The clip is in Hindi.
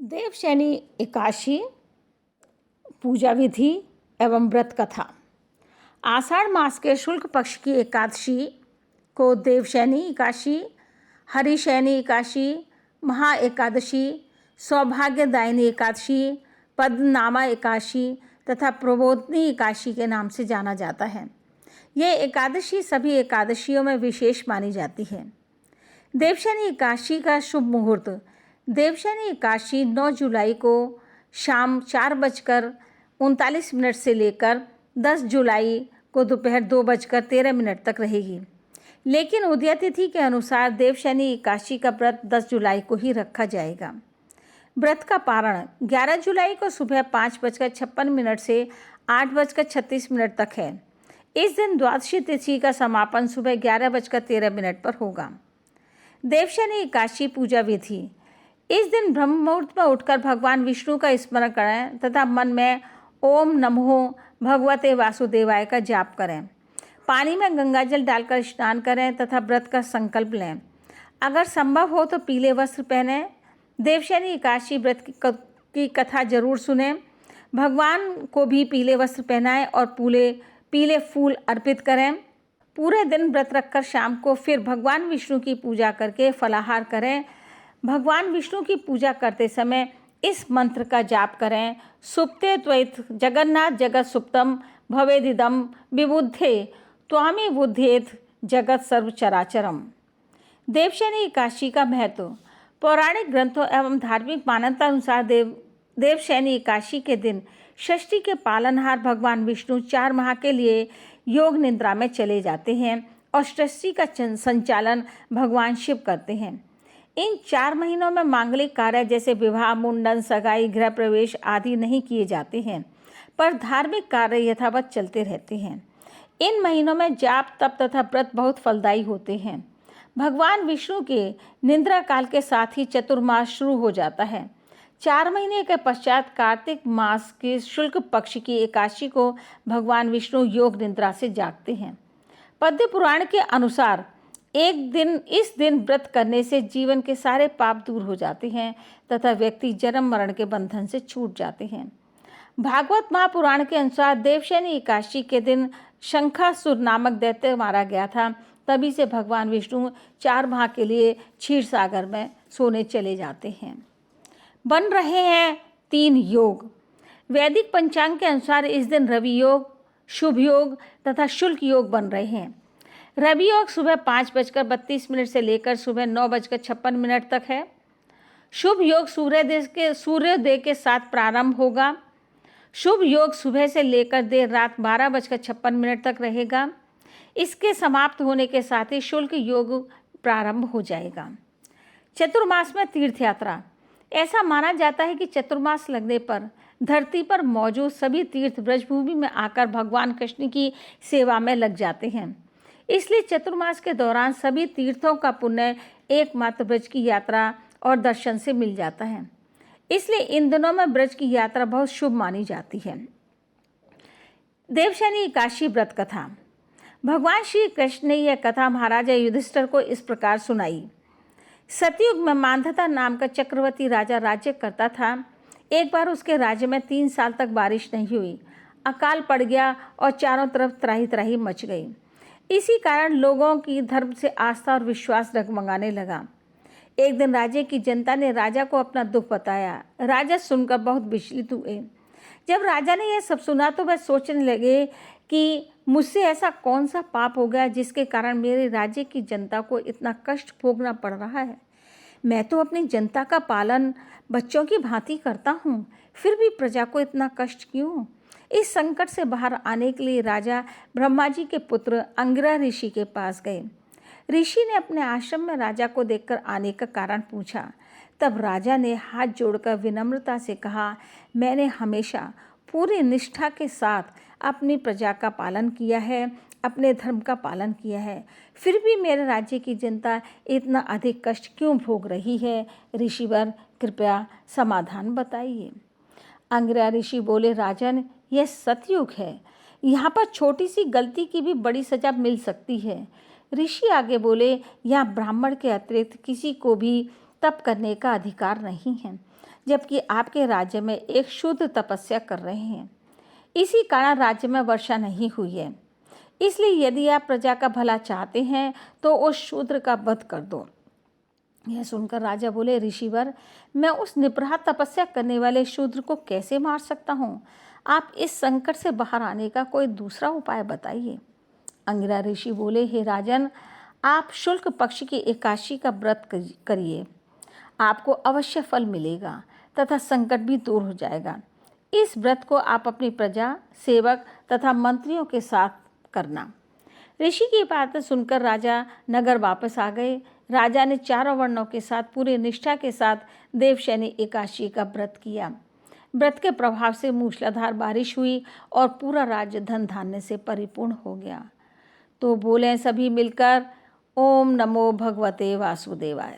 देवशयनी एकादशी पूजा विधि एवं व्रत कथा। आषाढ़ मास के शुक्ल पक्ष की एकादशी को देवशयनी एकादशी, हरिशयनी एकादशी, महा एकादशी, सौभाग्यदायिनी एकादशी, पद्मनामा एकादशी तथा प्रबोधिनी एकादशी के नाम से जाना जाता है। ये एकादशी सभी एकादशियों में विशेष मानी जाती है। देवशयनी एकादशी का शुभ मुहूर्त। देवशयनी एकादशी 9 जुलाई को शाम 4:39 से लेकर 10 जुलाई को दोपहर 2:13 तक रहेगी। लेकिन उदय तिथि के अनुसार देवशयनी एकादशी का व्रत 10 जुलाई को ही रखा जाएगा। व्रत का पारण 11 जुलाई को सुबह 5:56 से 8:36 तक है। इस दिन द्वादशी तिथि का समापन सुबह 11:13 पर होगा। देवशयनी एकादशी पूजा विधि। इस दिन ब्रह्म मुहूर्त में उठकर भगवान विष्णु का स्मरण करें तथा मन में ओम नमो भगवते वासुदेवाय का जाप करें। पानी में गंगाजल डालकर स्नान करें तथा व्रत का संकल्प लें। अगर संभव हो तो पीले वस्त्र पहनें। देवशयनी एकादशी व्रत की कथा जरूर सुनें। भगवान को भी पीले वस्त्र पहनाएं और पीले फूल अर्पित करें। पूरे दिन व्रत रखकर शाम को फिर भगवान विष्णु की पूजा करके फलाहार करें। भगवान विष्णु की पूजा करते समय इस मंत्र का जाप करें। सुप्ते त्वैत जगन्नाथ जगत सुप्तम भवेदिदम विबुद्धे त्वामि बुद्धेत जगत सर्व चराचरम। देवशयनी एकादशी का महत्व। पौराणिक ग्रंथों एवं धार्मिक मान्यता अनुसार देवशयनी एकादशी के दिन षष्ठी के पालनहार भगवान विष्णु 4 माह के लिए योग निद्रा में चले जाते हैं और षष्ठी का संचालन भगवान शिव करते हैं। इन 4 महीनों में मांगलिक कार्य जैसे विवाह, मुंडन, सगाई, गृह प्रवेश आदि नहीं किए जाते हैं, पर धार्मिक कार्य यथावत चलते रहते हैं। इन महीनों में जाप, तप तथा व्रत बहुत फलदायी होते हैं। भगवान विष्णु के निद्रा काल के साथ ही चतुर्मास शुरू हो जाता है। 4 महीने के पश्चात कार्तिक मास के शुक्ल पक्ष की एकादशी को भगवान विष्णु योग निद्रा से जागते हैं। पद्म पुराण के अनुसार इस दिन व्रत करने से जीवन के सारे पाप दूर हो जाते हैं तथा व्यक्ति जन्म मरण के बंधन से छूट जाते हैं। भागवत महापुराण के अनुसार देवशयनी एकादशी के दिन शंखासुर नामक दैत्य मारा गया था। तभी से भगवान विष्णु 4 माह के लिए क्षीर सागर में सोने चले जाते हैं। बन रहे हैं 3 योग। वैदिक पंचांग के अनुसार इस दिन रवि योग, शुभ योग तथा शुल्क योग बन रहे हैं। रवि योग सुबह 5:32 से लेकर सुबह 9:56 तक है। शुभ योग सूर्योदय के साथ प्रारंभ होगा। शुभ योग सुबह से लेकर देर रात 12:56 तक रहेगा। इसके समाप्त होने के साथ ही शुल्क योग प्रारंभ हो जाएगा। चतुर्मास में तीर्थ यात्रा। ऐसा माना जाता है कि चतुर्मास लगने पर धरती पर मौजूद सभी तीर्थ ब्रजभूमि में आकर भगवान कृष्ण की सेवा में लग जाते हैं। इसलिए चतुर्मास के दौरान सभी तीर्थों का पुण्य एकमात्र ब्रज की यात्रा और दर्शन से मिल जाता है। इसलिए इन दिनों में ब्रज की यात्रा बहुत शुभ मानी जाती है। देवशयनी एकादशी व्रत कथा। भगवान श्री कृष्ण ने यह कथा महाराजा युधिष्ठिर को इस प्रकार सुनाई। सतयुग में मांधाता नाम का चक्रवर्ती राजा राज्य करता था। एक बार उसके राज्य में 3 साल तक बारिश नहीं हुई। अकाल पड़ गया और चारों तरफ त्राही त्राही मच गई। इसी कारण लोगों की धर्म से आस्था और विश्वास डगमगाने लगा। एक दिन राज्य की जनता ने राजा को अपना दुख बताया। राजा सुनकर बहुत विचलित हुए। जब राजा ने यह सब सुना तो वह सोचने लगे कि मुझसे ऐसा कौन सा पाप हो गया जिसके कारण मेरे राज्य की जनता को इतना कष्ट भोगना पड़ रहा है। मैं तो अपनी जनता का पालन बच्चों की भांति करता हूँ, फिर भी प्रजा को इतना कष्ट क्यों। इस संकट से बाहर आने के लिए राजा ब्रह्मा जी के पुत्र अंगिरा ऋषि के पास गए। ऋषि ने अपने आश्रम में राजा को देखकर आने का कारण पूछा। तब राजा ने हाथ जोड़कर विनम्रता से कहा, मैंने हमेशा पूरी निष्ठा के साथ अपनी प्रजा का पालन किया है, अपने धर्म का पालन किया है, फिर भी मेरे राज्य की जनता इतना अधिक कष्ट क्यों भोग रही है। ऋषिवर कृपया समाधान बताइए। अंगिरा ऋषि बोले, राजन, यह सतयुग है। यहाँ पर छोटी सी गलती की भी बड़ी सजा मिल सकती है। ऋषि आगे बोले, यहाँ ब्राह्मण के अतिरिक्त किसी को भी तप करने का अधिकार नहीं है। जबकि आपके राज्य में एक शुद्ध तपस्या कर रहे हैं। इसी कारण राज्य में वर्षा नहीं हुई है। इसलिए यदि आप प्रजा का भला चाहते हैं तो उस शूद्र का वध कर दो। यह सुनकर राजा बोले, ऋषिवर, मैं उस निपराध तपस्या करने वाले शूद्र को कैसे मार सकता हूँ? आप इस संकट से बाहर आने का कोई दूसरा उपाय बताइए। अंगिरा ऋषि बोले, हे राजन, आप शुक्ल पक्ष की एकादशी का व्रत करिए। आपको अवश्य फल मिलेगा तथा संकट भी दूर हो जाएगा। इस व्रत को आप अपनी प्रजा, सेवक तथा मंत्रियों के साथ करना। ऋषि की बातें सुनकर राजा नगर वापस आ गए। राजा ने चारों वर्णों के साथ पूरी निष्ठा के साथ देवशयनी एकादशी का व्रत किया। व्रत के प्रभाव से मूसलाधार बारिश हुई और पूरा राज्य धन धान्य से परिपूर्ण हो गया। तो बोले सभी मिलकर, ओम नमो भगवते वासुदेवाय।